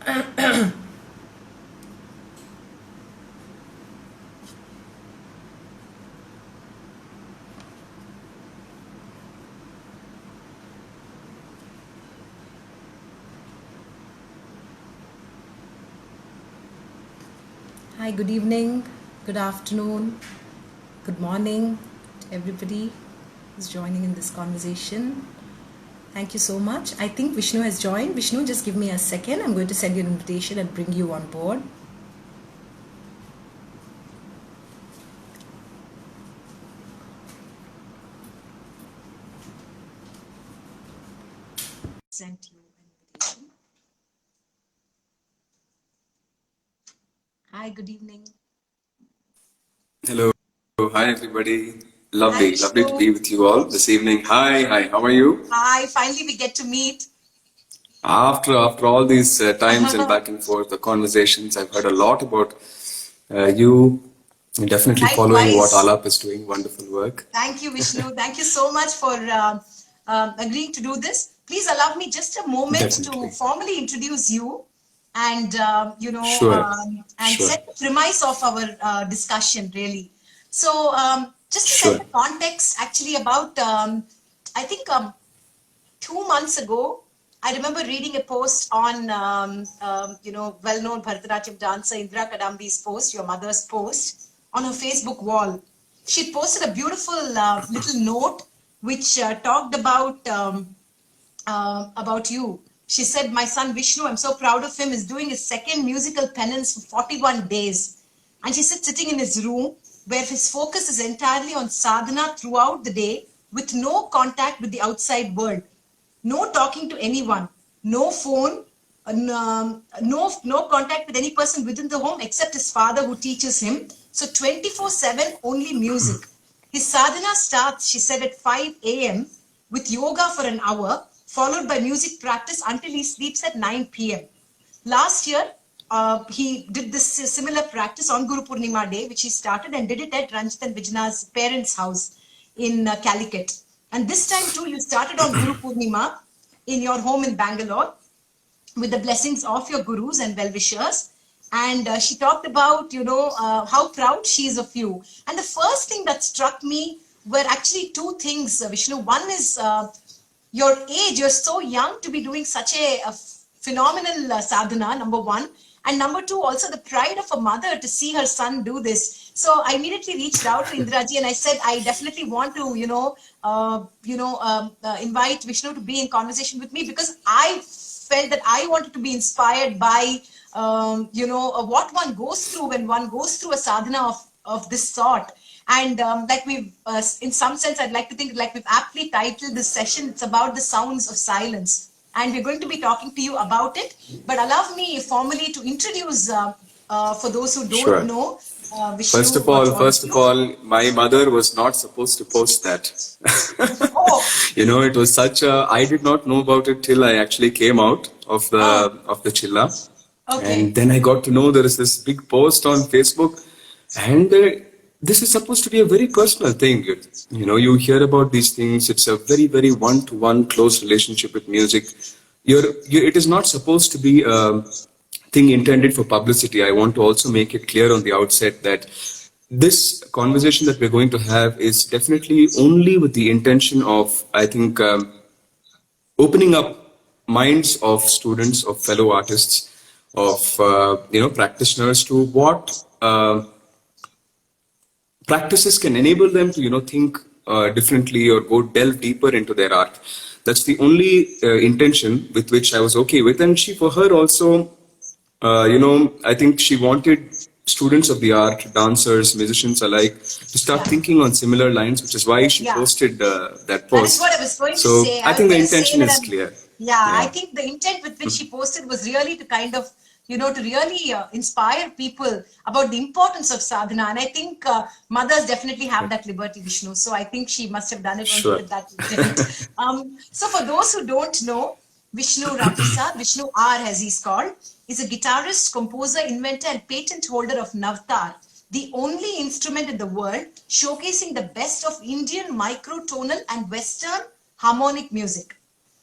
Hi, good evening, good afternoon, good morning to everybody who's joining in this conversation. Thank you so much. I think Vishnu has joined. Vishnu, just give me a second. I'm going to send you an invitation and bring you on board. Sent you an invitation. Hi, good evening. Hello. Hi, everybody. Hi, Lovely to Vishnu. be with you all this evening. Hi, how are you? Hi, finally we get to meet. After all these times and back and forth, the conversations, I've heard a lot about you. Definitely following what Likewise. Aalaap is doing. Wonderful work. Thank you, Vishnu. Thank you so much for agreeing to do this. Please allow me just a moment to Definitely. formally introduce you and, Sure. and Sure. set the premise of our discussion, really. So, just to set Sure. the context, actually, about, I think, 2 months ago, I remember reading a post on, well-known Bharatanatyam dancer Indra Kadambi's post, your mother's post, on her Facebook wall. She posted a beautiful little note which talked about you. She said, "My son Vishnu, I'm so proud of him, is doing his second musical penance for 41 days." And she said, sitting in his room, where his focus is entirely on sadhana throughout the day, with no contact with the outside world, no talking to anyone, no phone, no contact with any person within the home except his father who teaches him. So 24/7 only music. His sadhana starts, she said, at 5 a.m. with yoga for an hour, followed by music practice until he sleeps at 9 p.m. Last year, he did this similar practice on Guru Purnima Day, which he started and did it at Ranjit and Vijna's parents' house in Calicut. And this time too, you started on Guru Purnima in your home in Bangalore with the blessings of your gurus and well-wishers. And she talked about, how proud she is of you. And the first thing that struck me were actually two things, Vishnu. One is your age. You're so young to be doing such a phenomenal sadhana, number one. And number two, also the pride of a mother to see her son do this. So I immediately reached out to Indraji and I said, I definitely want to, invite Vishnu to be in conversation with me, because I felt that I wanted to be inspired by, what one goes through when one goes through a sadhana of this sort. And like we've, in some sense, I'd like to think like we've aptly titled this session, it's about the sounds of silence. And we're going to be talking to you about it. But allow me formally to introduce, for those who don't Sure. know, Vishnu or all First of of you. all, my mother was not supposed to post that. Oh, It was such a, I did not know about it till I actually came out of the chilla. okay. And then I got to know there is this big post on Facebook, and this is supposed to be a very personal thing. You hear about these things. It's a very, very one-to-one close relationship with music. It is not supposed to be a thing intended for publicity. I want to also make it clear on the outset that this conversation that we're going to have is definitely only with the intention of, I think, opening up minds of students, of fellow artists, of practitioners to what practices can enable them to think differently or go delve deeper into their art. That's the only intention with which I was okay with. And for her also, I think she wanted students of the art, dancers, musicians alike, to start thinking on similar lines, which is why she posted that That is post. what I was going to So say. I I was think the going to say intention that is clear. I Yeah. think the intent with which she posted was really to kind of, to really inspire people about the importance of sadhana. And I think mothers definitely have that liberty, Vishnu. So I think she must have done it only Sure. with that intent. So for those who don't know, Vishnu Vishnu R as he's called, is a guitarist, composer, inventor, and patent holder of NAVTAR, the only instrument in the world showcasing the best of Indian microtonal and Western harmonic music.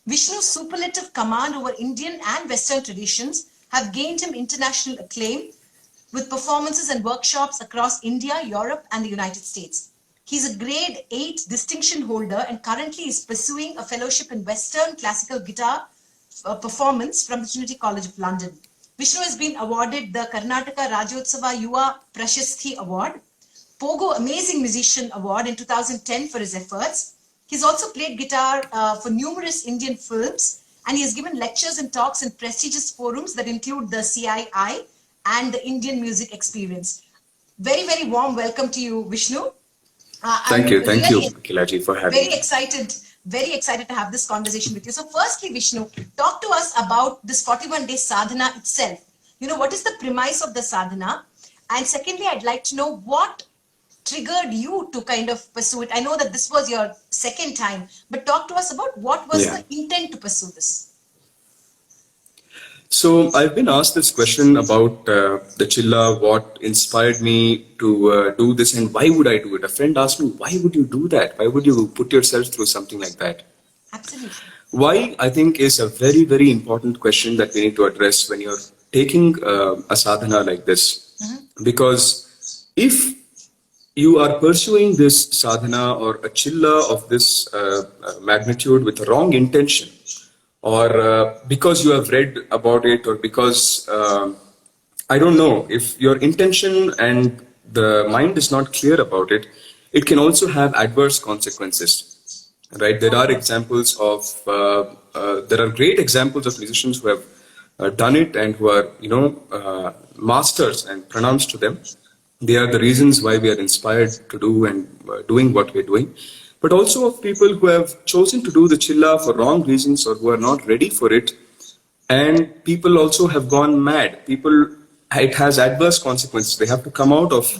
Vishnu's superlative command over Indian and Western traditions have gained him international acclaim with performances and workshops across India, Europe, and the United States. He's a grade 8 distinction holder and currently is pursuing a fellowship in Western classical guitar performance from the Trinity College of London. Vishnu has been awarded the Karnataka Rajyotsava Yuva Prashasthi Award, Pogo Amazing Musician Award in 2010 for his efforts. He's also played guitar for numerous Indian films, and he has given lectures and talks in prestigious forums that include the CII and the Indian Music Experience. Very, very warm welcome to you, Vishnu. Thank you, Akhilaji, for having me. Very excited to have this conversation with you. So firstly, Vishnu, talk to us about this 41-day sadhana itself. You know, what is the premise of the sadhana? And secondly, I'd like to know what triggered you to kind of pursue it. I know that this was your second time, but talk to us about what was the intent to pursue this. So I've been asked this question about the Chilla, what inspired me to do this and why would I do it? A friend asked me, why would you do that? Why would you put yourself through something like that? Absolutely. Why, I think, is a very, very important question that we need to address when you're taking a sadhana like this. Mm-hmm. Because if you are pursuing this sadhana or a Chilla of this magnitude with the wrong intention, or because you have read about it, or because, I don't know, if your intention and the mind is not clear about it, it can also have adverse consequences, right? There are examples of, there are great examples of musicians who have done it and who are, masters, and pronounced to them. They are the reasons why we are inspired to do and doing what we're doing. But also of people who have chosen to do the Chilla for wrong reasons or who are not ready for it. And people also have gone mad. It has adverse consequences. They have to come out of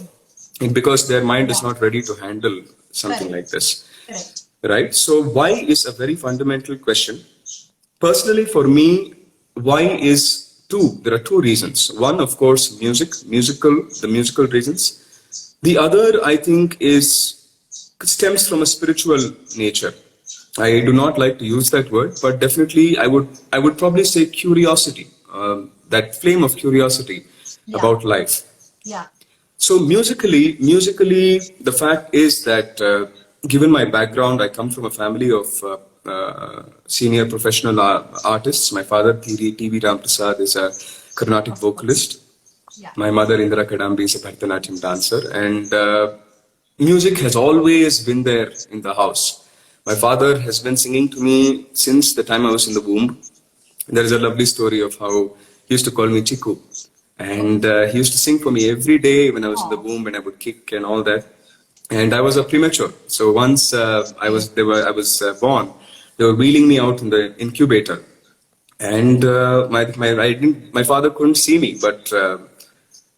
it because their mind is not ready to handle something like this. Right? So why is a very fundamental question. Personally, for me, why is two. There are two reasons. One, of course, the musical reasons. The other, I think, stems from a spiritual nature. I do not like to use that word, but definitely I would probably say curiosity, that flame of curiosity about life. Yeah. So musically, the fact is that given my background, I come from a family of senior professional artists. My father, T.V. Ramprasad, is a Carnatic vocalist. Yeah. My mother, Indira Kadambi, is a Bharatanatyam dancer. And music has always been there in the house. My father has been singing to me since the time I was in the womb. There is a lovely story of how he used to call me Chiku. And he used to sing for me every day when I was in the womb, and I would kick and all that. And I was a premature. So once I was born, they were wheeling me out in the incubator. And my father couldn't see me. But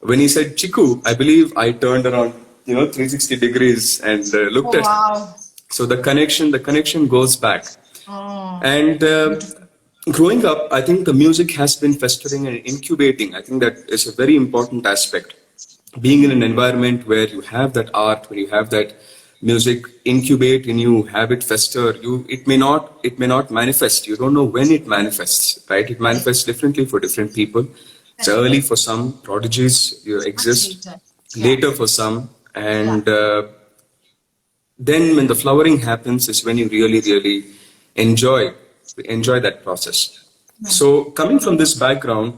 when he said Chiku, I believe I turned around 360 degrees and looked at him. So the connection goes back. And growing up, I think the music has been festering and incubating. I think that is a very important aspect. Being in an environment where you have that art, where you have that music incubate in you, have it fester, it may not manifest. You don't know when it manifests, right? It manifests differently for different people. It's early for some, prodigies exist, later for some. And then when the flowering happens is when you really, really enjoy that process. So coming from this background,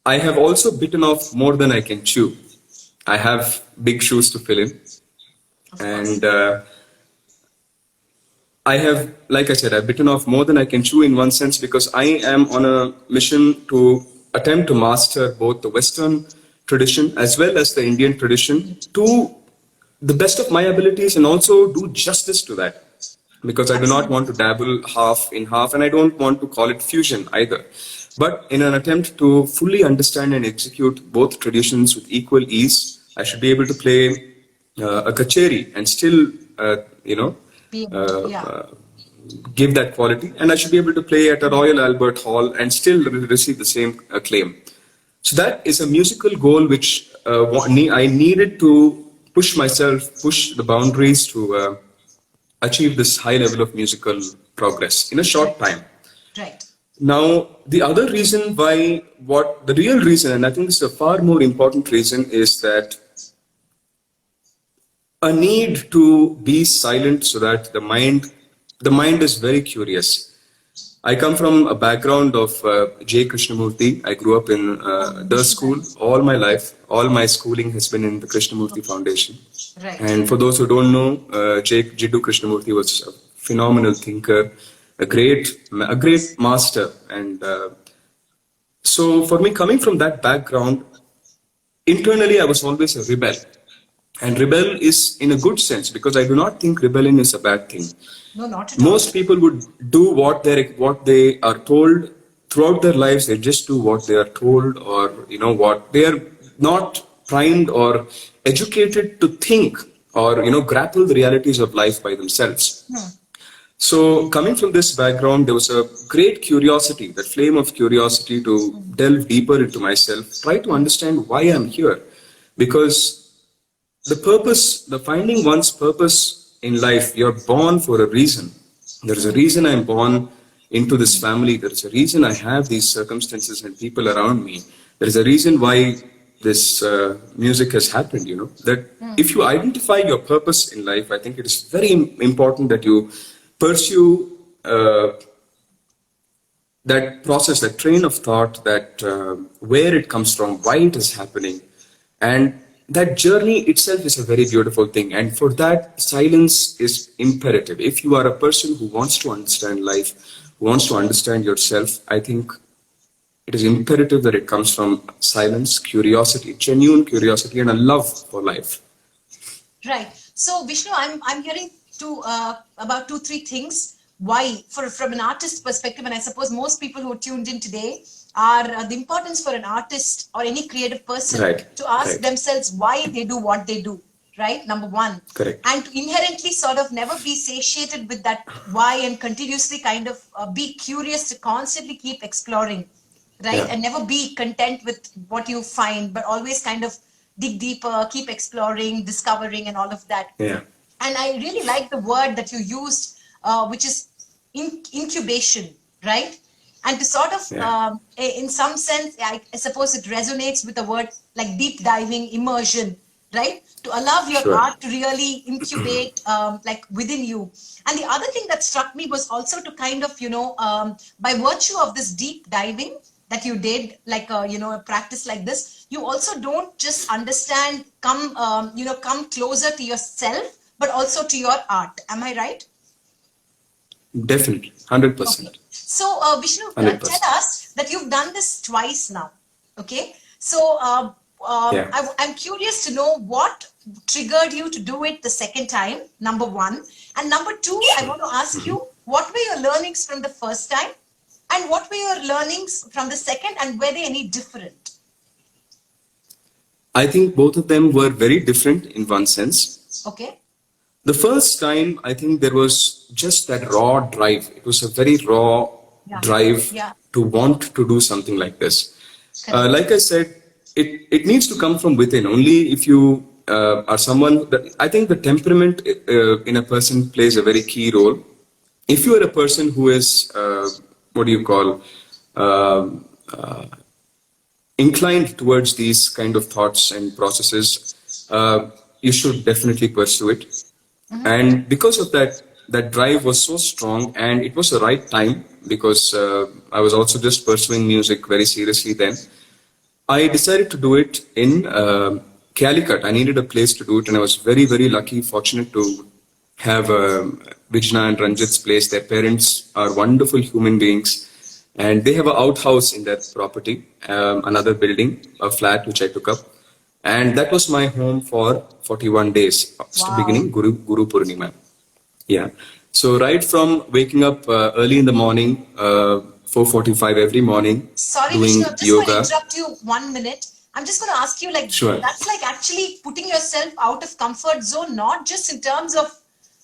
I have also bitten off more than I can chew. I have big shoes to fill in. And I have, like I said, I've bitten off more than I can chew in one sense, because I am on a mission to attempt to master both the Western tradition as well as the Indian tradition to the best of my abilities, and also do justice to that, because I do not want to dabble half in half, and I don't want to call it fusion either. But in an attempt to fully understand and execute both traditions with equal ease, I should be able to play a kacheri and still, give that quality. And I should be able to play at a Royal Albert Hall and still receive the same acclaim. So that is a musical goal which I needed to push the boundaries to achieve this high level of musical progress in a short time. Right. Now, the other reason why, the real reason, and I think this is a far more important reason, is that a need to be silent so that the mind is very curious. I come from a background of J. Krishnamurthy. I grew up in the school all my life. All my schooling has been in the Krishnamurthy Foundation. Right. And for those who don't know, Jiddu Krishnamurthy was a phenomenal thinker, a great master. And so for me, coming from that background, internally I was always a rebel. And rebel is in a good sense, because I do not think rebellion is a bad thing. No, not at all. Most people would do what they are told throughout their lives. They just do what they are told, or what they are not primed or educated to think or grapple the realities of life by themselves. So coming from this background, there was a great curiosity, that flame of curiosity to delve deeper into myself, try to understand why I'm here, because finding one's purpose in life, you're born for a reason. There's a reason I'm born into this family. There's a reason I have these circumstances and people around me. There's a reason why this music has happened, that if you identify your purpose in life, I think it is very important that you pursue that process, that train of thought, that where it comes from, why it is happening. And that journey itself is a very beautiful thing. And for that, silence is imperative. If you are a person who wants to understand life, who wants to understand yourself, I think it is imperative that it comes from silence, curiosity, genuine curiosity, and a love for life. Right. So Vishnu, I'm hearing about 2-3 things. Why, from an artist perspective, and I suppose most people who are tuned in today are the importance for an artist or any creative person to ask themselves why they do what they do, right? Number one. Correct. And to inherently sort of never be satiated with that why, and continuously kind of be curious, to constantly keep exploring, right? Yeah. And never be content with what you find, but always kind of dig deeper, keep exploring, discovering, and all of that. Yeah. And I really like the word that you used, which is incubation, right? And to sort of, in some sense, I suppose it resonates with the word like deep diving, immersion, right? To allow your art to really incubate like within you. And the other thing that struck me was also to kind of, by virtue of this deep diving that you did, like, a practice like this, you also don't just understand, come closer to yourself, but also to your art. Am I right? Definitely, 100%. Okay. So, Vishnu, tell us that you've done this twice now. Okay. So, I'm curious to know what triggered you to do it the second time, number one. And number two, I want to ask you, what were your learnings from the first time? And what were your learnings from the second? And were they any different? I think both of them were very different in one sense. Okay. The first time, I think there was just that raw drive. It was a very raw drive to want to do something like this. Like I said, it needs to come from within. Only if you are someone that, I think the temperament in a person plays a very key role. If you are a person who is, inclined towards these kind of thoughts and processes, you should definitely pursue it. And because of that drive was so strong, and it was the right time, because I was also just pursuing music very seriously then. I decided to do it in Calicut. I needed a place to do it, and I was very, very lucky, fortunate to have Vijna and Ranjit's place. Their parents are wonderful human beings, and they have an outhouse in that property, another building, a flat which I took up. And that was my home for 41 days, beginning Guru Purnima. Yeah. So right from waking up early in the morning, 4:45 every morning, Sorry, doing Vishnu, I'm just yoga. going to interrupt you 1 minute. I'm just going to ask you, like, that's like actually putting yourself out of comfort zone, not just in terms of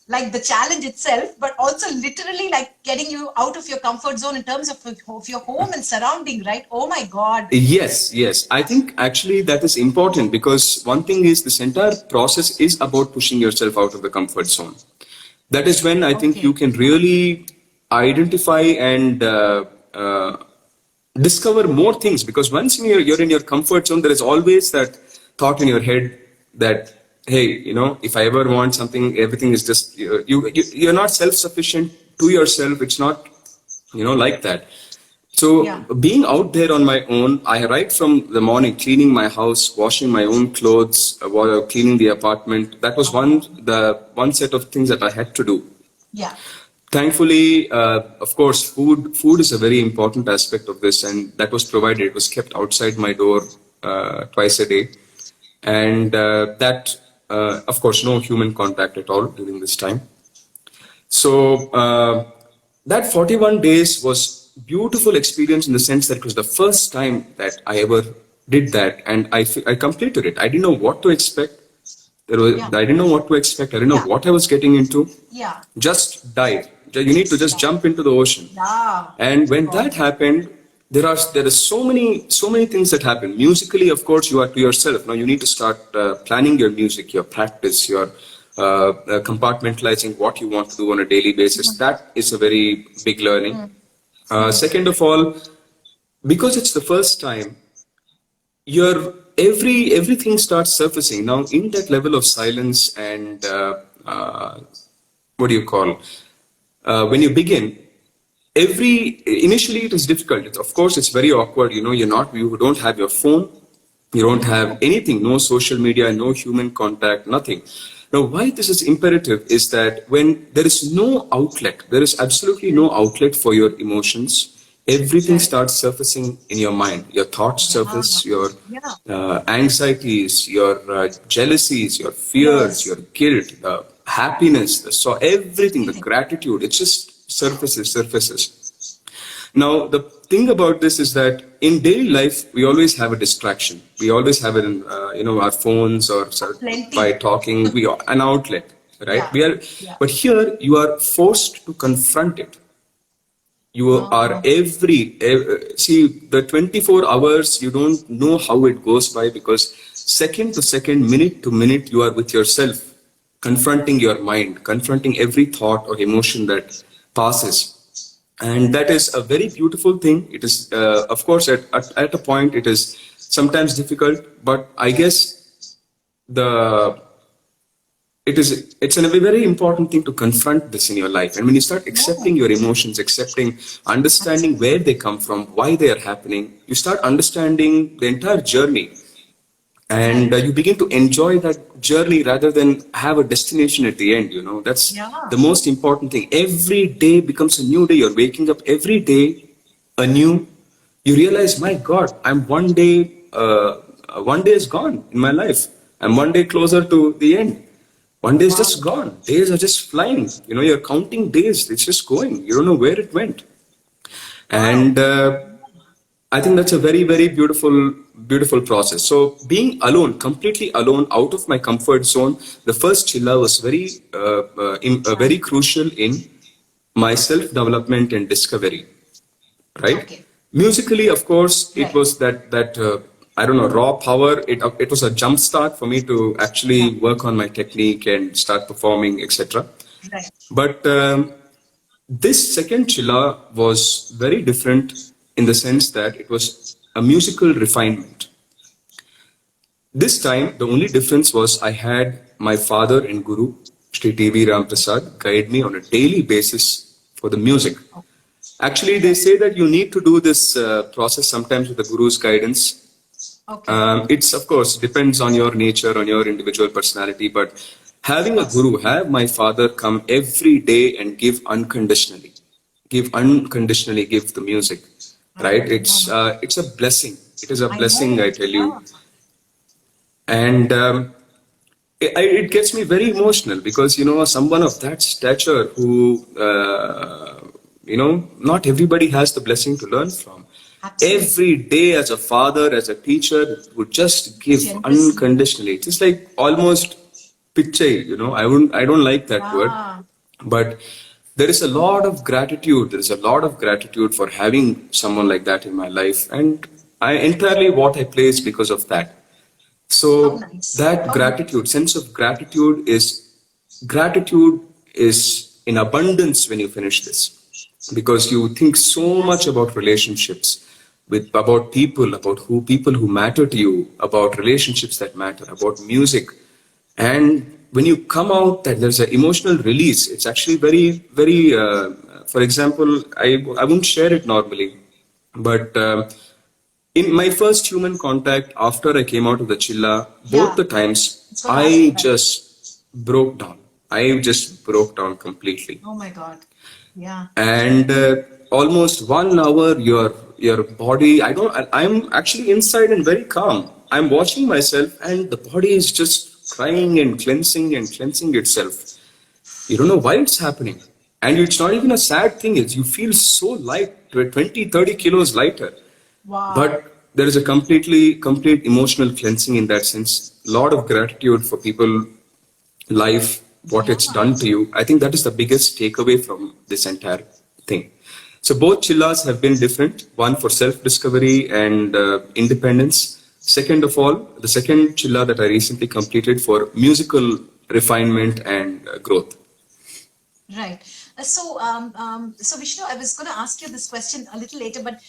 like the challenge itself, but also literally like getting you out of your comfort zone in terms of your home and surrounding, right? Oh my God. Yes. I think actually that is important, because one thing is this entire process is about pushing yourself out of the comfort zone. That is when I think you can really identify and discover more things, because once you're in your comfort zone, there is always that thought in your head that, hey, if I ever want something, everything is just you're not self-sufficient to yourself. It's not like that. So being out there on my own, I right from the morning cleaning my house, washing my own clothes, cleaning the apartment. That was one set of things that I had to do. Yeah. Thankfully, of course, food is a very important aspect of this, and that was provided. It was kept outside my door twice a day, and of course, no human contact at all during this time. So that 41 days was beautiful experience in the sense that it was the first time that I ever did that, and I completed it. I didn't know what to expect. I didn't know what to expect. I didn't know what I was getting into. Yeah. Just dive. You need to just jump into the ocean. Yeah. And when that happened, there are so many things that happen. Musically, of course, you are to yourself. Now you need to start planning your music, your practice, your compartmentalizing what you want to do on a daily basis. That is a very big learning. Second of all, because it's the first time, everything starts surfacing. Now, in that level of silence and what do you call? When you begin, initially it is difficult. Of course, it's very awkward. You don't have your phone, you don't have anything, no social media, no human contact, nothing. Now, why this is imperative is that when there is no outlet, there is absolutely no outlet for your emotions. Everything starts surfacing in your mind. Your thoughts surface, your anxieties, your jealousies, your fears, your guilt, the happiness, everything, the gratitude, it just surfaces. Now, the thing about this is that in daily life, we always have a distraction. We always have it in, our phones or by talking, an outlet, right? But here you are forced to confront it. You are see, the 24 hours, you don't know how it goes by, because second to second, minute to minute, you are with yourself, confronting your mind, confronting every thought or emotion that passes. And that is a very beautiful thing. It is, of course, at a point, it is sometimes difficult, but I guess it's a very important thing to confront this in your life. And when you start accepting your emotions, understanding where they come from, why they are happening, you start understanding the entire journey. And you begin to enjoy that journey rather than have a destination at the end. That's the most important thing. Every day becomes a new day. You're waking up every day anew. You realize, my God, I'm one day is gone in my life. I'm one day closer to the end. One day is just gone. Days are just flying. You're counting days. It's just going. You don't know where it went. And I think that's a very, very beautiful process. So being alone, completely alone, out of my comfort zone, the first chilla was very crucial in my self-development and discovery, right? Okay. Musically, of course, it was that I don't know, raw power. It was a jump start for me to actually work on my technique and start performing, etc. Right. But this second chilla was very different in the sense that it was a musical refinement. This time, the only difference was I had my father and guru, Sri T.V. Ram Prasad, guide me on a daily basis for the music. Actually, they say that you need to do this process sometimes with the guru's guidance. Okay. It's, of course, depends on your nature, on your individual personality, but having a guru, have my father come every day and give unconditionally, give the music. Right? It's a blessing. It is a blessing, I tell you. And it gets me very emotional because, someone of that stature who, not everybody has the blessing to learn from. Absolutely. Every day as a father, as a teacher, would just give unconditionally. It's just like almost piche, I don't like that word. But there is a lot of gratitude. There is a lot of gratitude for having someone like that in my life. And entirely what I play is because of that. So that gratitude, sense of gratitude is in abundance when you finish this. because you think so much about relationships, about people who matter to you, about relationships that matter, about music. And when you come out that there's an emotional release, it's actually very, for example, I won't share it normally, but in my first human contact after I came out of the chilla, both the times It's gonna ask I you that. just broke down. I just broke down completely. Oh my God. Yeah. And almost 1 hour, your body, I'm actually inside and very calm. I'm watching myself, and the body is just crying and cleansing itself. You don't know why it's happening. And it's not even a sad thing. It's you feel so light, 20, 30 kilos lighter. Wow. But there is a complete emotional cleansing in that sense. A lot of gratitude for people, life, what it's done to you. I think that is the biggest takeaway from this entire thing. So both chillas have been different. One for self-discovery and independence. Second of all, the second chilla that I recently completed for musical refinement and growth. Right. So Vishnu, I was going to ask you this question a little later, but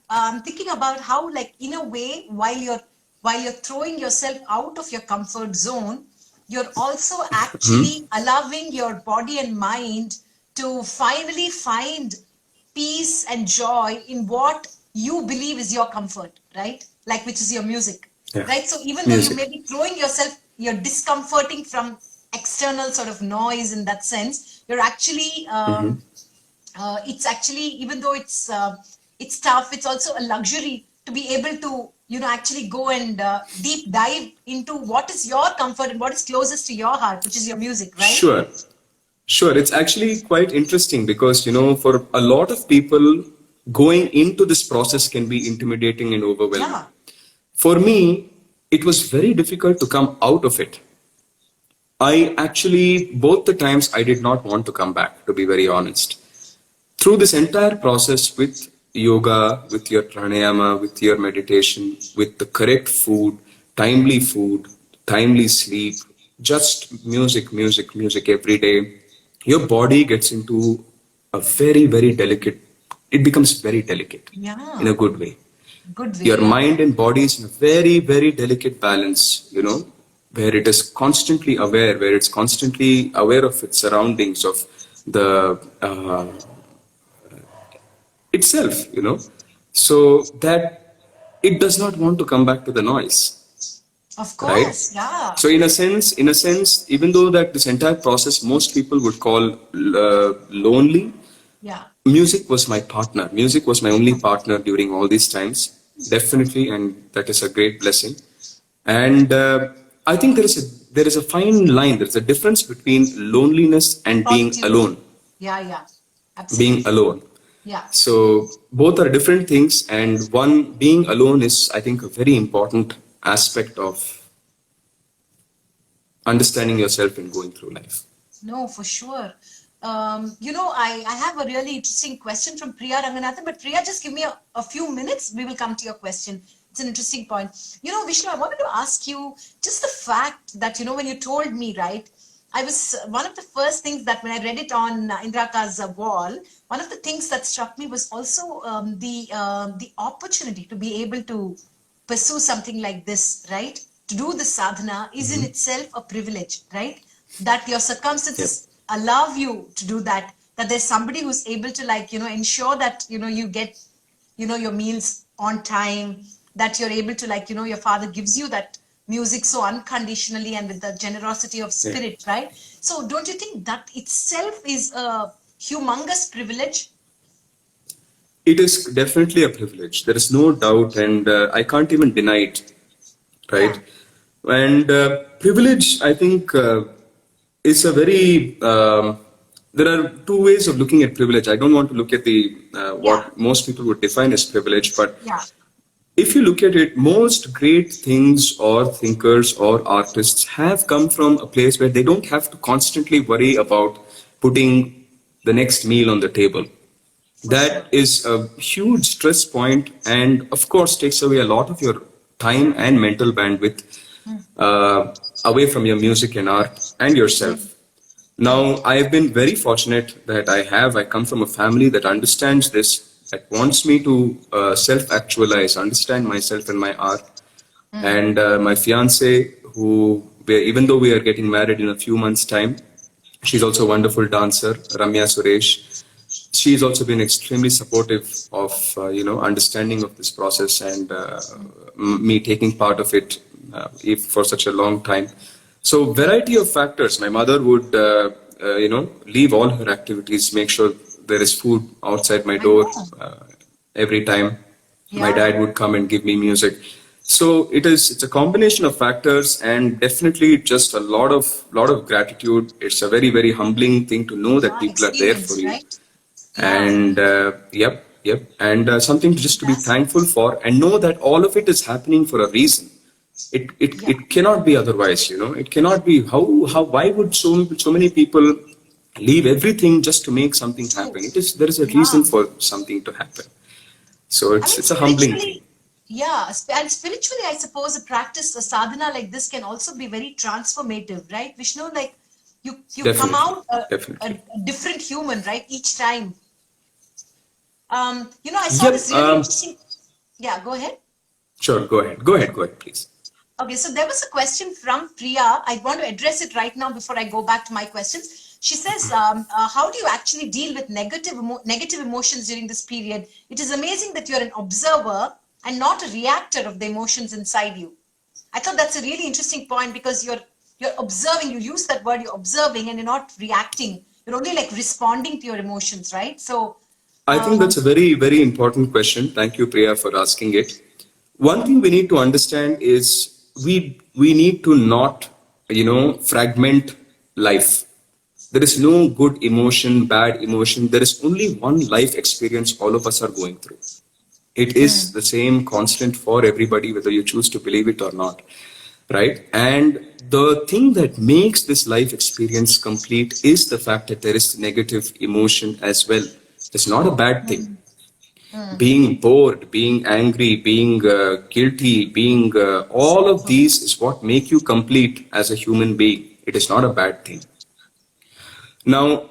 I'm thinking about how, like, in a way, while you're throwing yourself out of your comfort zone, you're also actually allowing your body and mind to finally find peace and joy in what you believe is your comfort, right? Like, which is your music, right? So even though you may be throwing yourself, you're discomforting from external sort of noise in that sense, you're actually it's actually, even though it's tough, it's also a luxury to be able to actually go and deep dive into what is your comfort and what is closest to your heart, which is your music, right? Sure. It's actually quite interesting because for a lot of people, going into this process can be intimidating and overwhelming. For me, it was very difficult to come out of it. I actually, both the times, I did not want to come back, to be very honest. Through this entire process with yoga, with your pranayama, with your meditation, with the correct food, timely sleep, just music every day, your body gets into a very, very delicate, it becomes very delicate in a good way. Your mind and body is in a very, very delicate balance, where it is constantly aware, where it's constantly aware of its surroundings, of the itself, so that it does not want to come back to the noise. Of course, right? Yeah. So in a sense, even though that this entire process most people would call lonely, music was my partner. Music was my only partner during all these times, definitely, and that is a great blessing. And I think there is a fine line. There's a difference between loneliness and being alone. Yeah, absolutely. Being alone. Yeah. So both are different things, and one, being alone, is, I think, a very important aspect of understanding yourself and going through life. No, for sure. I have a really interesting question from Priya Ranganathan, but Priya, just give me a few minutes. We will come to your question. It's an interesting point. Vishnu, I wanted to ask you just the fact that, when you told me, right, I was, one of the first things that when I read it on Indraka's wall, one of the things that struck me was also the opportunity to be able to pursue something like this, right? To do the sadhana is in itself a privilege, right? That your circumstances allow you to do that, that there's somebody who's able to, like, ensure that, you get, your meals on time, that you're able to, like, your father gives you that music so unconditionally and with the generosity of spirit, right? So don't you think that itself is a humongous privilege? It is definitely a privilege. There is no doubt, and I can't even deny it, right? Yeah. And privilege, I think, is a very... there are two ways of looking at privilege. I don't want to look at the what most people would define as privilege, but if you look at it, most great things or thinkers or artists have come from a place where they don't have to constantly worry about putting the next meal on the table. That is a huge stress point, and of course takes away a lot of your time and mental bandwidth away from your music and art and yourself. Now, I've been very fortunate that I come from a family that understands this, that wants me to self-actualize, understand myself and my art. And my fiance, even though we are getting married in a few months' time, she's also a wonderful dancer, Ramya Suresh. She's also been extremely supportive of, understanding of this process and me taking part of it if for such a long time. So variety of factors. My mother would, leave all her activities, make sure there is food outside my I door know. every time. My Yeah. dad would come and give me music. So it's a combination of factors, and definitely just a lot of gratitude. It's a very, very humbling thing to know that Yeah. people are there for Experience, you. right? Yeah. And yep, and something just to be Fantastic. thankful for, and know that all of it is happening for a reason. Yeah. It cannot be otherwise. It cannot be. Why would so many people leave everything just to make something True. happen? There is a Yeah. reason for something to happen. So I mean, it's a humbling thing. spiritually, yeah, and spiritually, I suppose a practice, a sadhana like this can also be very transformative, right? Vishnu, like you come Definitely, out a definitely. different human, right? Each time. I saw Yep. this really interesting. Yeah, go ahead. Sure. Go ahead, please. Okay, so there was a question from Priya. I want to address it right now before I go back to my questions. She says, how do you actually deal with negative emotions during this period? It is amazing that you're an observer and not a reactor of the emotions inside you. I thought that's a really interesting point because you're observing, you use that word, you're observing and you're not reacting. You're only like responding to your emotions, right? So, I think that's a very, very important question. Thank you, Priya, for asking it. One thing we need to understand is we need to not, fragment life. There is no good emotion, bad emotion. There is only one life experience all of us are going through. It is the same constant for everybody, whether you choose to believe it or not, right? And the thing that makes this life experience complete is the fact that there is negative emotion as well. It's not a bad thing. Being bored, being angry, being guilty, being all of these is what make you complete as a human being. It is not a bad thing. Now,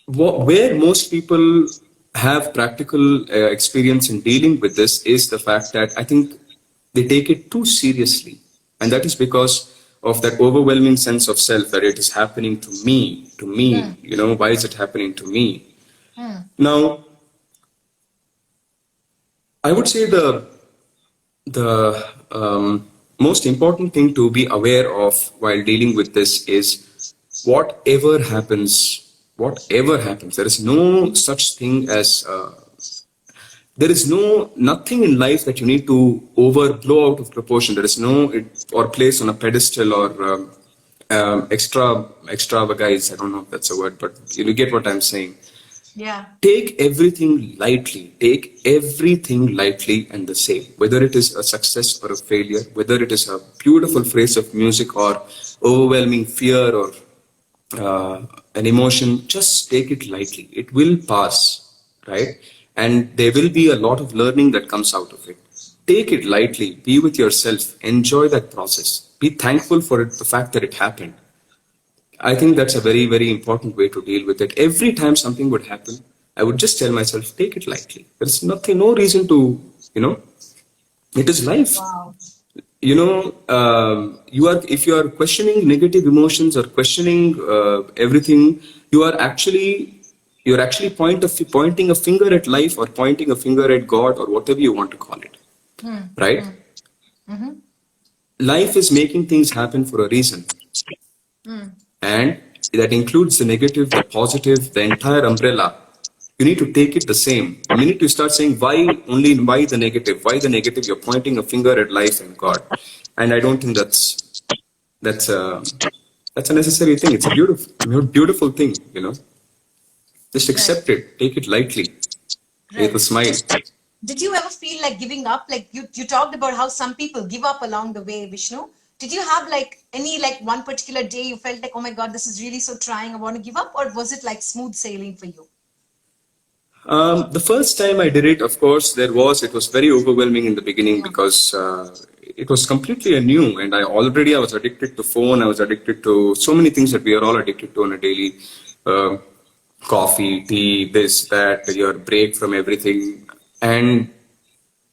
where most people have practical experience in dealing with this is the fact that I think they take it too seriously. And that is because of that overwhelming sense of self that it is happening to me, why is it happening to me? Now, I would say the most important thing to be aware of while dealing with this is whatever happens, there is no such thing as there is nothing in life that you need to blow out of proportion. There is or place on a pedestal or extravagance. I don't know if that's a word, but you get what I'm saying. yeah. Take everything lightly. Take everything lightly and the same. Whether it is a success or a failure, whether it is a beautiful phrase of music or overwhelming fear or an emotion, just take it lightly. It will pass, right? And there will be a lot of learning that comes out of it. Take it lightly. Be with yourself. Enjoy that process. Be thankful for it, the fact that it happened. I think that's a very, very important way to deal with it. Every time something would happen, I would just tell myself, take it lightly. There's no reason to, it is life. Wow. If you are questioning negative emotions or questioning everything, you're actually pointing a finger at life or pointing a finger at God or whatever you want to call it, right? Life is making things happen for a reason. And that includes the negative, the positive, the entire umbrella. You need to take it the same. The minute you start saying why the negative, you're pointing a finger at life and God. And I don't think that's a necessary thing. It's a beautiful thing, Just Right. accept it, take it lightly, with a Right. smile. Did you ever feel like giving up? Like you talked about how some people give up along the way, Vishnu. Did you have like any like one particular day you felt like, oh my God, this is really so trying, I want to give up? Or was it like smooth sailing for you? The first time I did it, of course, it was very overwhelming in the beginning Yeah. because it was completely a new, and I was addicted to phone. I was addicted to so many things that we are all addicted to on a daily, uh, coffee, tea, this, that, your break from everything. And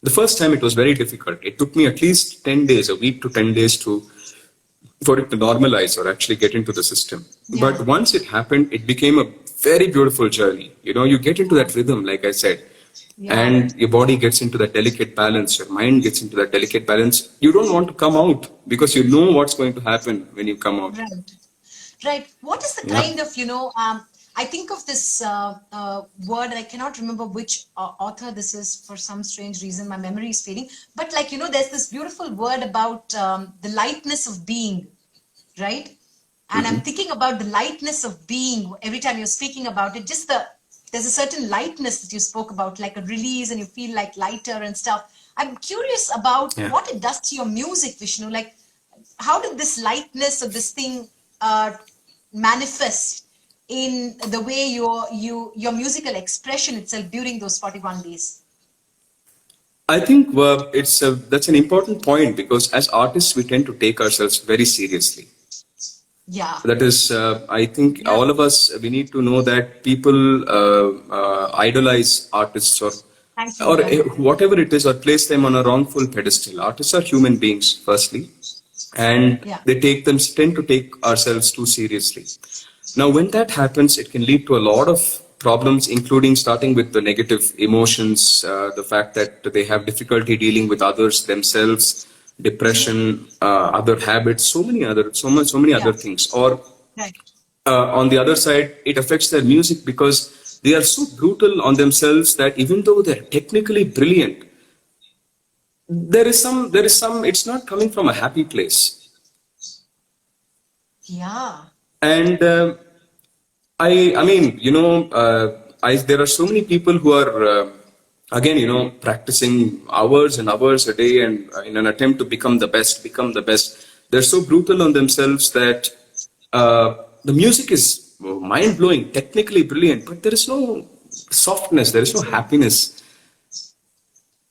the first time it was very difficult. It took me at least 10 days, a week to 10 days for it to normalize or actually get into the system. Yeah. But once it happened, it became a very beautiful journey. You get into that rhythm, like I said, and your body gets into that delicate balance, your mind gets into that delicate balance. You don't want to come out because you know what's going to happen when you come out. Right. What is the kind of, I think of this word, and I cannot remember which author this is for some strange reason. My memory is fading. But there's this beautiful word about the lightness of being, right? And I'm thinking about the lightness of being every time you're speaking about it. There's a certain lightness that you spoke about, like a release, and you feel like lighter and stuff. I'm curious about what it does to your music, Vishnu. Like, how did this lightness of this thing manifest in the way your musical expression itself during those 41 days? I think that's an important point, because as artists, we tend to take ourselves very seriously. Yeah. That is, I think all of us, we need to know that people idolize artists or whatever it is, or place them on a wrongful pedestal. Artists are human beings, firstly, and they tend to take ourselves too seriously. Now, when that happens, it can lead to a lot of problems, including starting with the negative emotions, the fact that they have difficulty dealing with others, themselves, depression, other habits, so many other things. Or on the other side, it affects their music because they are so brutal on themselves that even though they're technically brilliant, there is some, it's not coming from a happy place. Yeah. And I mean, there are so many people who are, again, practicing hours and hours a day, and in an attempt to become the best. They're so brutal on themselves that the music is mind-blowing, technically brilliant, but there is no softness, there is no happiness.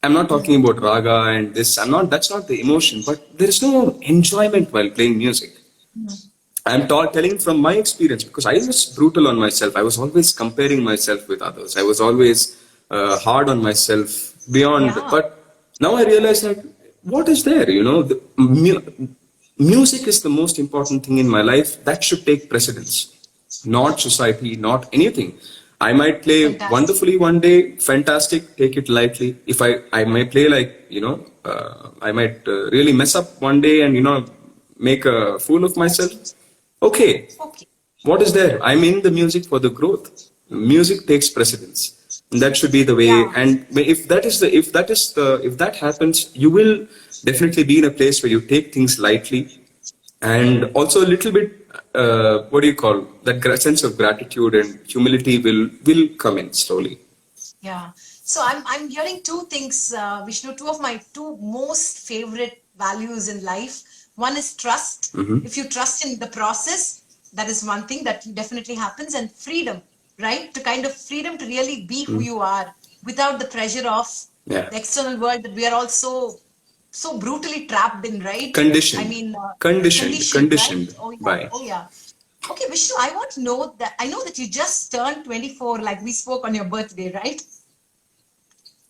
I'm not talking about raga and this. That's not the emotion, but there is no enjoyment while playing music. I'm telling from my experience, because I was brutal on myself. I was always comparing myself with others. I was always hard on myself beyond. But now I realize that what is there? Music is the most important thing in my life. That should take precedence, not society, not anything. I might play wonderfully one day, fantastic, take it lightly. If I might play I might really mess up one day and, make a fool of myself. Okay. What is there? I'm in the music for the growth. Music takes precedence. And that should be the way. And if that happens, you will definitely be in a place where you take things lightly, and also a little bit, that sense of gratitude and humility will come in slowly. Yeah. So I'm hearing two things, Vishnu, two of my two most favorite values in life. One is trust. If you trust in the process, that is one thing that definitely happens. And freedom, right? Freedom to really be who you are without the pressure of the external world that we are all so brutally trapped in, right? Conditioned. I mean, conditioned. Right? Oh yeah. Okay, Vishnu, I want to know that, I know that you just turned 24, like we spoke on your birthday, right?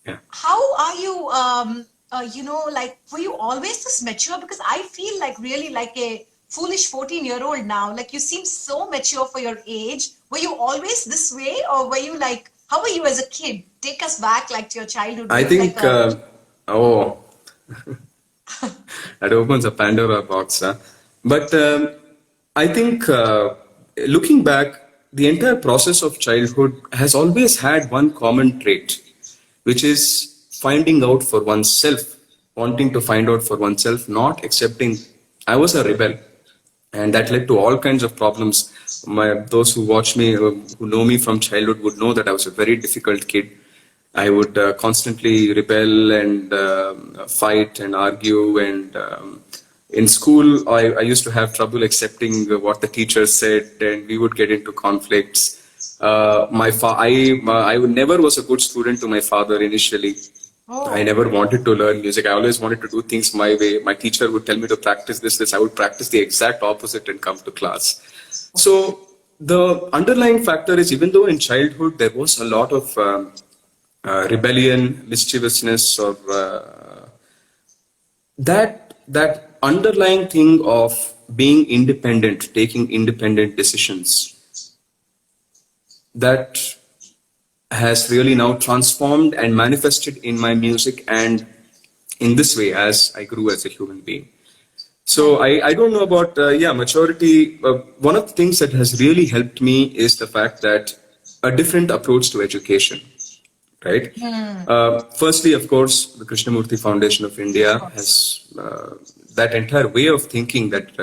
Yeah. How are you, were you always this mature? Because I feel like really like a foolish 14-year-old now. Like, you seem so mature for your age. Were you always this way, or were you like, how were you as a kid? Take us back like to your childhood. I think, that opens a Pandora box. Huh? But I think looking back, the entire process of childhood has always had one common trait, which is finding out for oneself, wanting to find out for oneself, not accepting. I was a rebel, and that led to all kinds of problems. Those who watch me, who know me from childhood, would know that I was a very difficult kid. I would constantly rebel and fight and argue, and in school I used to have trouble accepting what the teacher said, and we would get into conflicts. I never was a good student to my father initially. I Oh, never wanted to learn music. I always wanted to do things my way. My teacher would tell me to practice this. I would practice the exact opposite and come to class. So the underlying factor is, even though in childhood there was a lot of rebellion, mischievousness, or that underlying thing of being independent, taking independent decisions, that has really now transformed and manifested in my music and in this way as I grew as a human being. So right. I don't know about maturity. One of the things that has really helped me is the fact that a different approach to education, right? Hmm. Firstly, of course, the Krishnamurthy Foundation of Of India course. has that entire way of thinking that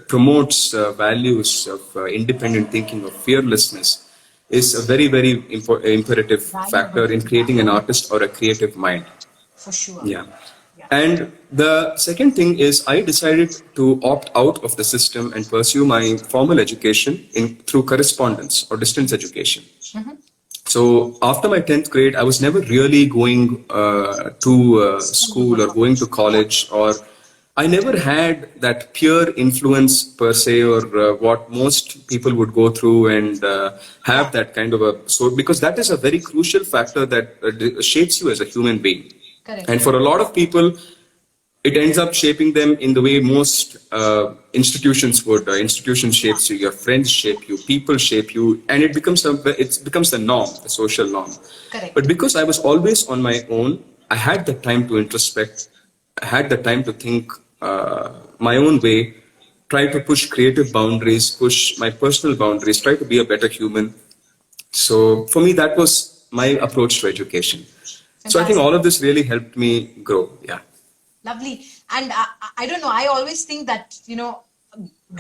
promotes values of independent thinking, of fearlessness, is a very, very imperative Valuable. factor in creating an artist or a creative mind. For sure. Yeah. Yeah. And the second thing is I decided to opt out of the system and pursue my formal education through correspondence or distance education. Mm-hmm. So after my 10th grade, I was never really going to school or going to Yeah. college, or I never had that peer influence per se, or what most people would go through and Yeah. have that kind of so because that is a very crucial factor that shapes you as a human being. Correct. And for a lot of people, it ends up shaping them in the way most institutions would. Institutions Yeah. shapes you, your friends shape you, people shape you, and it becomes the norm, the social norm. But Correct. because I was always on my own, I had the time to introspect. I had the time to think my own way, try to push creative boundaries, push my personal boundaries, try to be a better human. So for me, that was my approach to education. So I think Fantastic. all of this really helped me grow. Yeah. Lovely. And I don't know, I always think that,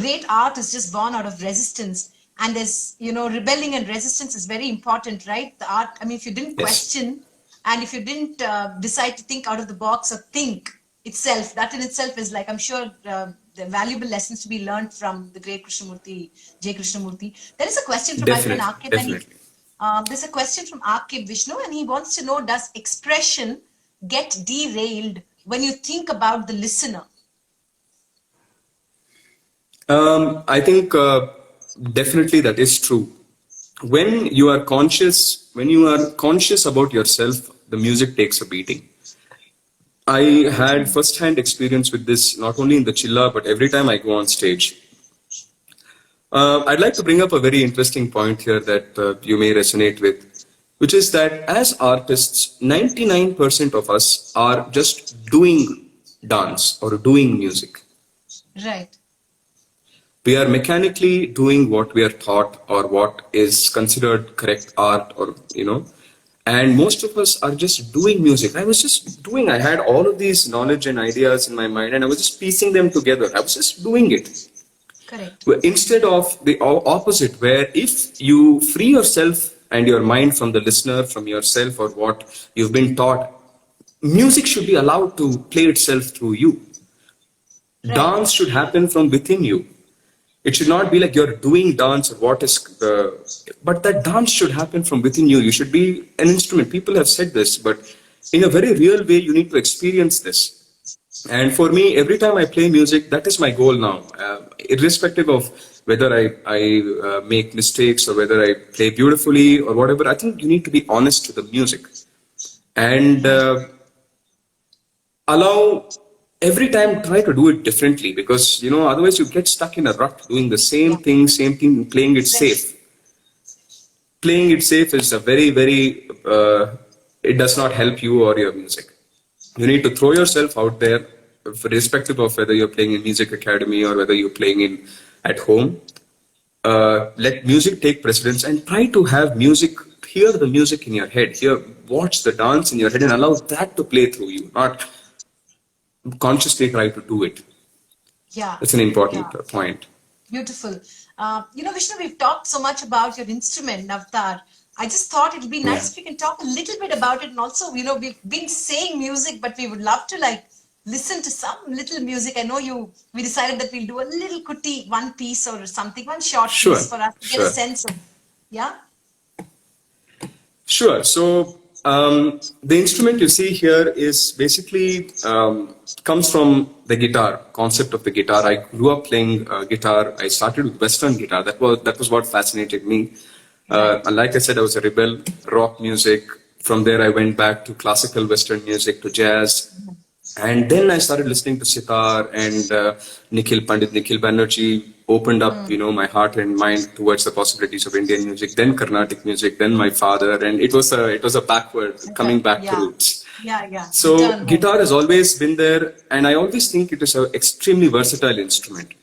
great art is just born out of resistance. And there's, rebelling and resistance is very important, right? The art, I mean, if you didn't Yes. question and if you didn't decide to think out of the box or think itself, that in itself is like, I'm sure the valuable lessons to be learned from the great Krishnamurthy, J. Krishnamurthy. There is a question from my friend Definitely, Akib, and definitely. there's a question from Akib Vishnu, and he wants to know, does expression get derailed when you think about the listener? I think definitely that is true. When you are conscious about yourself, the music takes a beating. I had first-hand experience with this not only in the chilla, but every time I go on stage. I'd like to bring up a very interesting point here that you may resonate with, which is that as artists, 99% of us are just doing dance or doing music. Right. We are mechanically doing what we are taught or what is considered correct art, or and most of us are just doing music. I had all of these knowledge and ideas in my mind, and I was just piecing them together. I was just doing it. Correct. Instead of the opposite, where if you free yourself and your mind from the listener, from yourself, or what you've been taught, music should be allowed to play itself through you. Right. Dance should happen from within you. It should not be like you're doing dance or what is but that dance should happen from within you. You should be an instrument. People have said this, but in a very real way, you need to experience this. And for me, every time I play music, that is my goal now. Irrespective of whether I make mistakes or whether I play beautifully or whatever, I think you need to be honest to the music and Right. allow every time try to do it differently, because otherwise you get stuck in a rut doing the Yeah. same thing, playing it Fresh. safe. Playing it safe is a very, very it does not help you or your music. You need to throw yourself out there, irrespective of whether you're playing in music academy or whether you're playing in at home. Let music take precedence and try to have music, hear the music in your head, watch the dance in your head and allow that to play through you, not consciously try to do it. Yeah. That's an Yeah. important point. Beautiful. Vishnu, we've talked so much about your instrument, Navtar. I just thought it'd be Yeah. nice if we can talk a little bit about it. And also, we've been saying music, but we would love to listen to some little music. I know we decided that we'll do a little cutie, one piece or something, one short Sure, piece for us to get a sure, sense of, yeah? sure. So The instrument you see here is basically comes from the guitar concept of the guitar. I grew up playing guitar. I started with Western guitar. That was what fascinated me. And like I said, I was a rebel, rock music. From there, I went back to classical Western music, to jazz. And then I started listening to sitar, and Nikhil Banerjee opened up, my heart and mind towards the possibilities of Indian music. Then Carnatic music, then my father, and it was a backward coming back to roots. Yeah. So guitar has always been there, and I always think it is an extremely versatile instrument.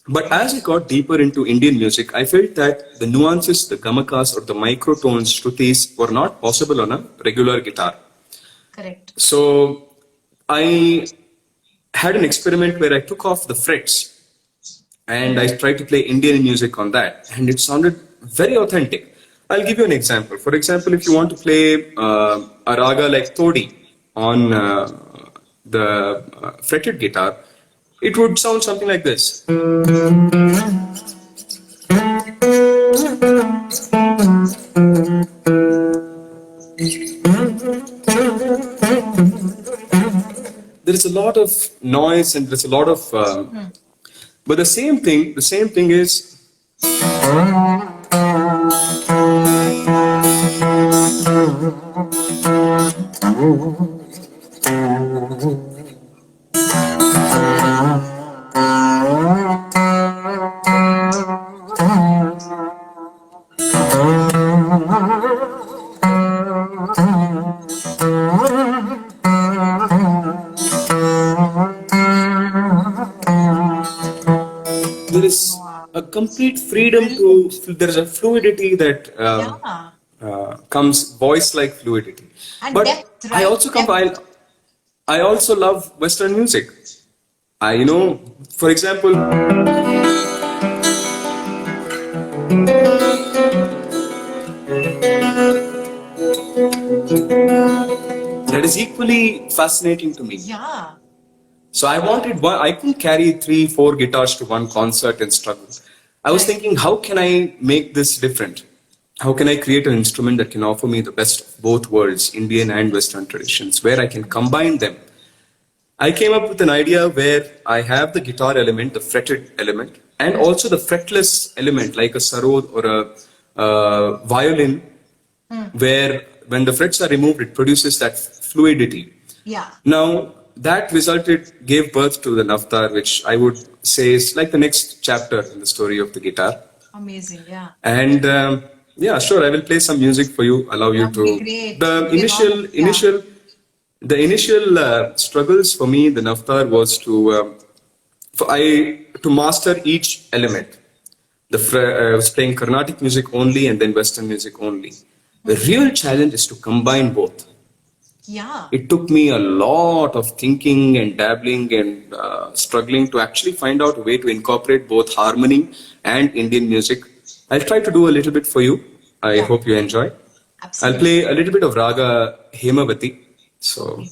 But as I got deeper into Indian music, I felt that the nuances, the gamakas or the microtones, shrutis were not possible on a regular guitar. Correct. So I had an experiment where I took off the frets and I tried to play Indian music on that, and it sounded very authentic. I'll give you an example. For example, if you want to play a raga like Todi on the fretted guitar, it would sound something like this. There is a lot of noise and there's a lot of, but the same thing is. There is a complete freedom there's a fluidity that comes, voice-like fluidity. And but depth, right? I also love Western music. For example, that is equally fascinating to me. Yeah. So I couldn't carry 3-4 guitars to one concert and struggle. I was thinking, how can I make this different? How can I create an instrument that can offer me the best of both worlds, Indian and Western traditions, where I can combine them? I came up with an idea where I have the guitar element, the fretted element, and also the fretless element like a sarod or a violin, where when the frets are removed, it produces that fluidity. Yeah. Now, that gave birth to the NAVTAR, which I would say is like the next chapter in the story of the guitar. Amazing, yeah. And yeah, sure, I will play some music for you, allow you to. Great. The initial struggles for me, the NAVTAR, was to master each element. I was playing Carnatic music only and then Western music only. The real challenge is to combine both. Yeah. It took me a lot of thinking and dabbling and struggling to actually find out a way to incorporate both harmony and Indian music. I'll try to do a little bit for you. I hope you enjoy. Absolutely. I'll play a little bit of Raga Hemavati. So.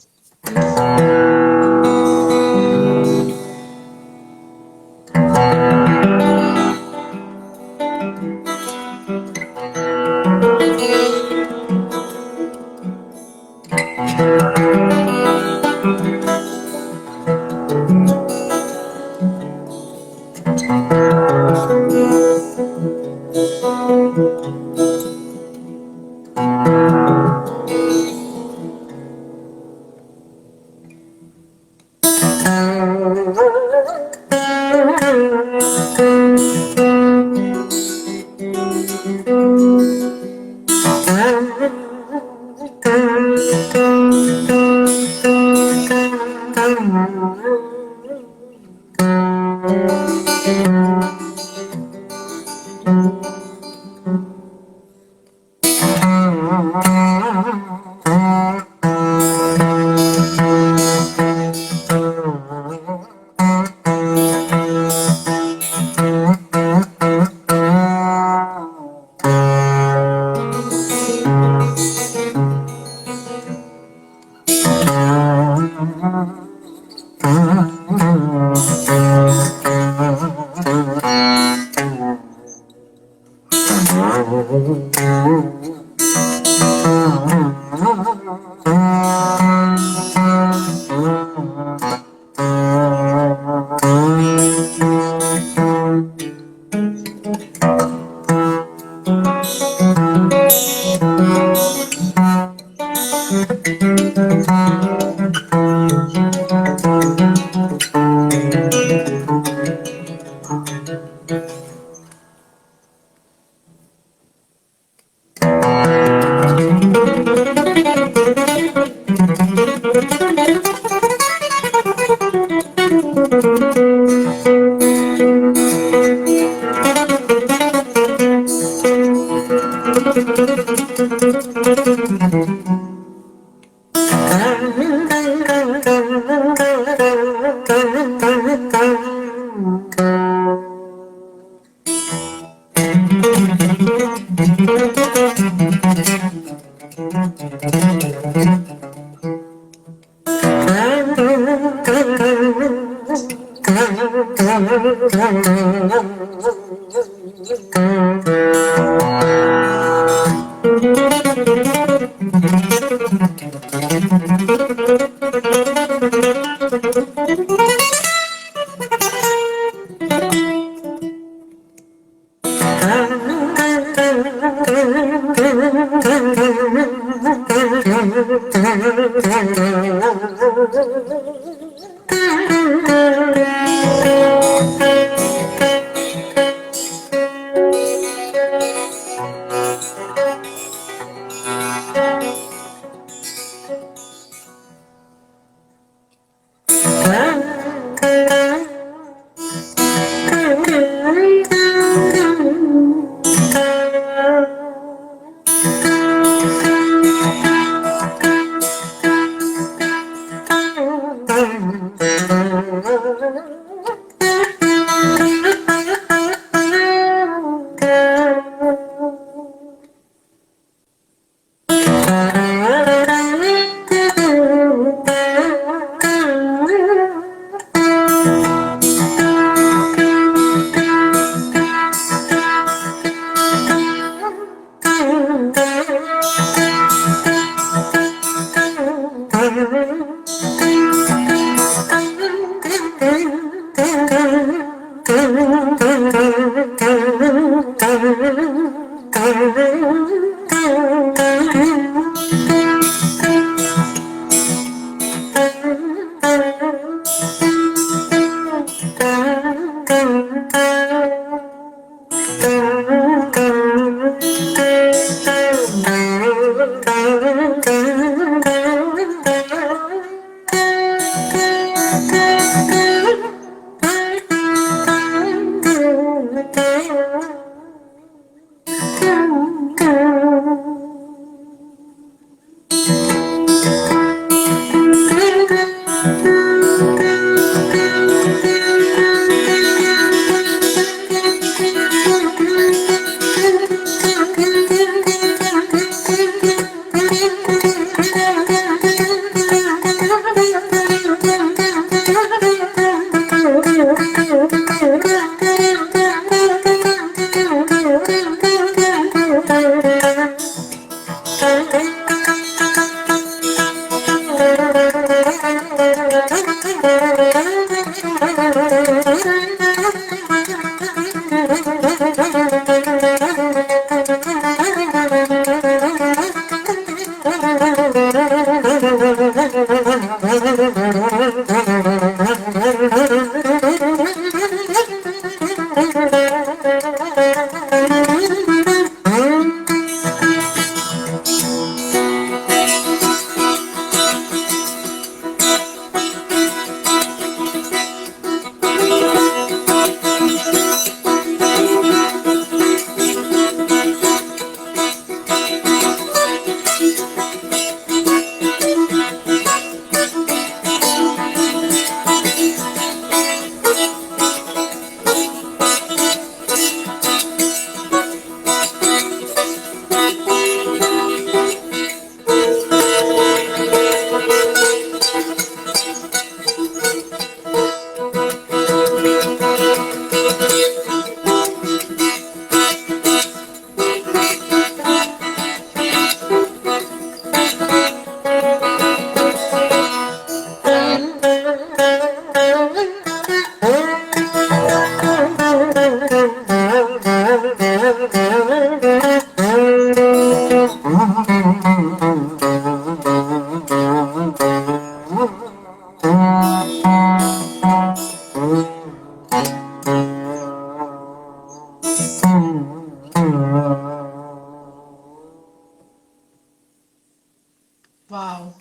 Wow.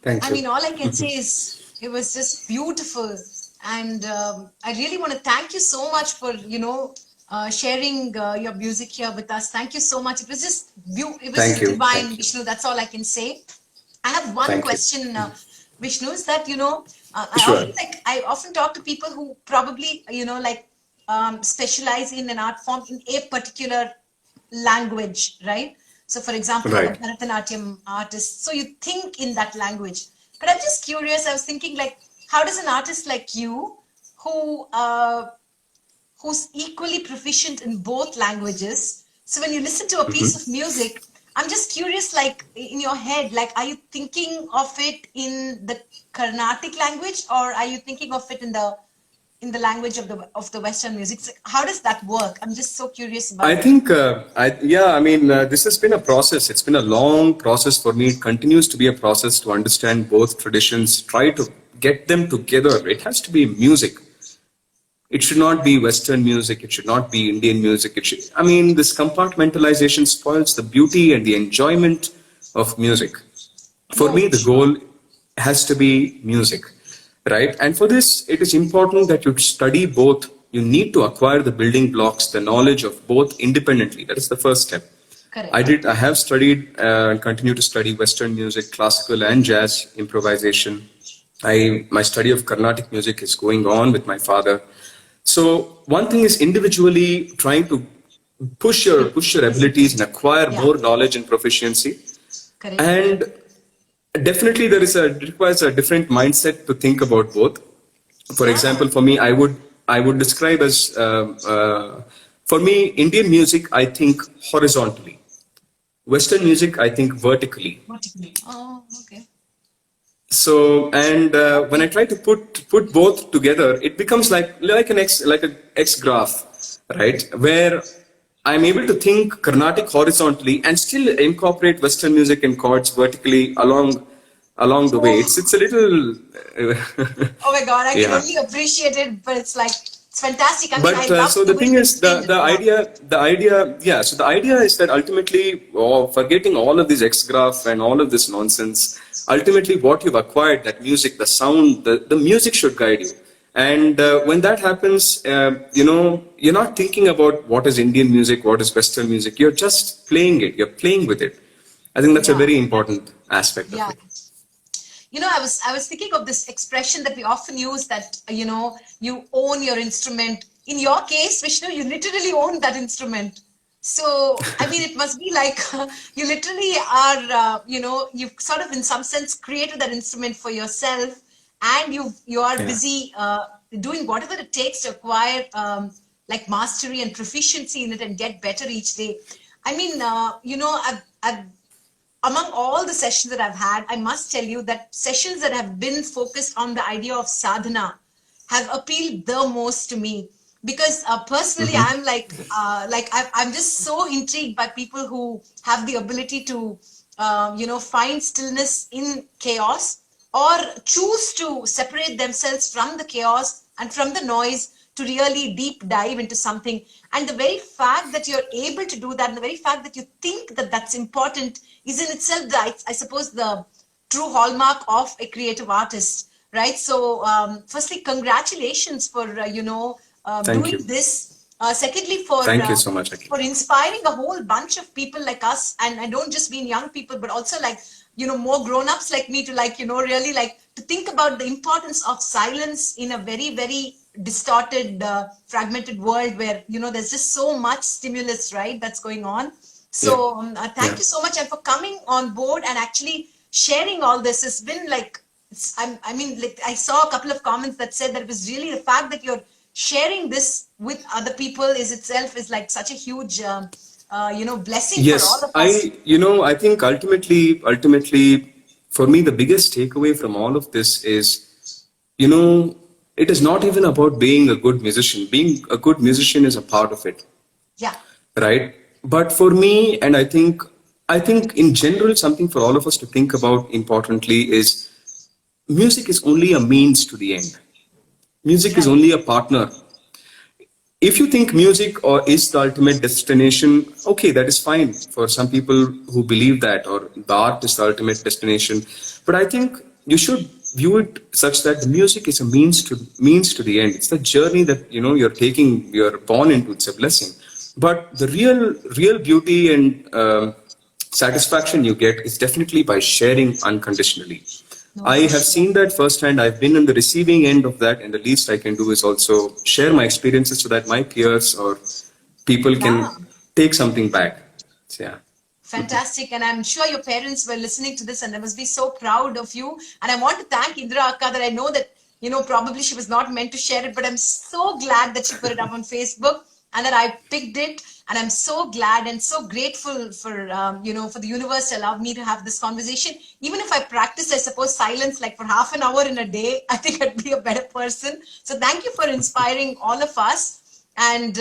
Thank I you. mean, all I can say is it was just beautiful, and I really want to thank you so much for sharing your music here with us. Thank you so much. It was just it was Thank just you. divine, Thank you. Vishnu. That's all I can say. I have one Thank you. question, Vishnu. Is that Sure. I often talk to people who probably specialize in an art form in a particular language, right? So, for example, like a Right. Bharatanatyam artist, so you think in that language. But I'm just curious. I was thinking, like, how does an artist like you, who who's equally proficient in both languages, so when you listen to a piece Mhm. of music, I'm just curious, like in your head, like, are you thinking of it in the Carnatic language, or are you thinking of it in the language of the Western music? So how does that work? I'm just so curious I about. think, I mean, this has been a process. It's been a long process for me. It continues to be a process to understand both traditions, try to get them together. It has to be music. It should not be Western music. It should not be Indian music. I mean, this compartmentalization spoils the beauty and the enjoyment of music. For No, me, for the sure. goal has to be music, right? And for this, it is important that you study both. You need to acquire the building blocks, the knowledge of both independently. That is the first step. Correct. I have studied and continue to study Western music, classical and jazz improvisation. My study of Carnatic music is going on with my father. So one thing is individually trying to push your abilities and acquire Yeah, more knowledge and proficiency. correct. And definitely, it requires a different mindset to think about both. For Yeah. example, for me, I would describe as for me Indian music. I think horizontally. Western music, I think vertically. Vertically. Oh, okay. So, and when I try to put both together, it becomes like an X graph, right? Where I'm able to think Carnatic horizontally and still incorporate Western music and chords vertically along the way. Oh, It's a little oh my God, I can yeah. only appreciate it, but it's like, it's fantastic. I mean, I But love so the the way thing you is, explained it. Yeah. yeah. So the idea is that ultimately, forgetting all of this X graph and all of this nonsense, ultimately what you've acquired, that music, the sound, the music should guide you. And when that happens, you're not thinking about what is Indian music, what is Western music. You're just playing it. You're playing with it. I think that's a Yeah. very important aspect of Yeah. it. I was thinking of this expression that we often use, that you own your instrument. In your case, Vishnu, you literally own that instrument. So I mean, it must be like you literally are, you've sort of in some sense created that instrument for yourself, and you are Yeah. busy doing whatever it takes to acquire like mastery and proficiency in it and get better each day. I mean, I've among all the sessions that I've had, I must tell you that sessions that have been focused on the idea of sadhana have appealed the most to me, because personally Hmm. I'm I'm just so intrigued by people who have the ability to find stillness in chaos, or choose to separate themselves from the chaos and from the noise to really deep dive into something. And the very fact that you're able to do that, and the very fact that you think that that's important, is in itself, I suppose, the true hallmark of a creative artist, right? So, firstly, congratulations for Thank doing you. this. Secondly, Thank you so much, Akhil. for inspiring a whole bunch of people like us, and I don't just mean young people, but also like more grown-ups like me, to really like to think about the importance of silence in a very, very distorted, fragmented world, where there's just so much stimulus, right, that's going on. Yeah. So thank Yeah. you so much, and for coming on board and actually sharing all this. It's been like, I mean, like, I saw a couple of comments that said that it was really the fact that you're sharing this with other people is itself is like such a huge, blessing for all Yes, of us. I think ultimately, for me, the biggest takeaway from all of this is, it is not even about being a good musician. Being a good musician is a part of it, Yeah, right? But for me, and I think in general, something for all of us to think about importantly is music is only a means to the end. Music is right. only a partner. if you think music or is the ultimate destination, okay, that is fine for some people who believe that, or the art is the ultimate destination. But I think you should view it such that the music is a means to the end. It's the journey that you're taking, you're born into. It's a blessing. But the real beauty and satisfaction you get is definitely by sharing unconditionally. I have seen that firsthand. I've been on the receiving end of that, and the least I can do is also share my experiences so that my peers or people can take something back. So, yeah. Fantastic. And I'm sure your parents were listening to this and they must be so proud of you. And I want to thank Indra Akka that I know that, probably she was not meant to share it, but I'm so glad that she put it up on Facebook and that I picked it. And I'm so glad and so grateful for, for the universe to allow me to have this conversation. Even if I practice, I suppose, silence like for half an hour in a day, I think I'd be a better person. So thank you for inspiring all of us. And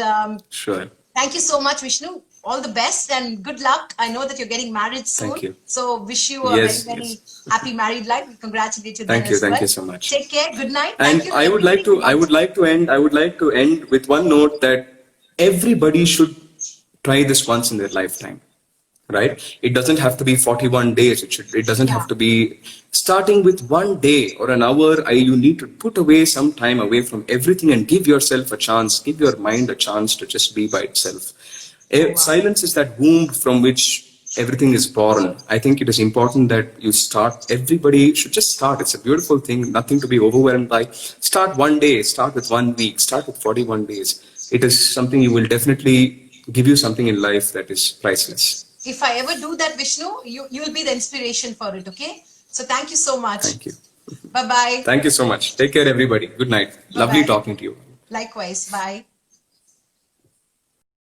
sure. Thank you so much, Vishnu. All the best and good luck. I know that you're getting married soon. Thank you. So wish you a very happy married life. We congratulate you. Thank you so much. Take care. Good night. And Thank you. I would like to end with one note that everybody should try this once in their lifetime. Right? It doesn't have to be 41 days. It doesn't have to be starting with 1 day or an hour. You need to put away some time away from everything and give yourself a chance, give your mind a chance to just be by itself. Silence is that womb from which everything is born. I think it is important that you start. Everybody should just start. It's a beautiful thing, nothing to be overwhelmed by. Start 1 day, start with 1 week, start with 41 days. It is something you will definitely give you something in life that is priceless. If I ever do that, Vishnu, you'll be the inspiration for it, okay? So thank you so much. Thank you. Bye-bye. Thank you so much. Take care, everybody. Good night. Lovely talking to you. Likewise. Bye.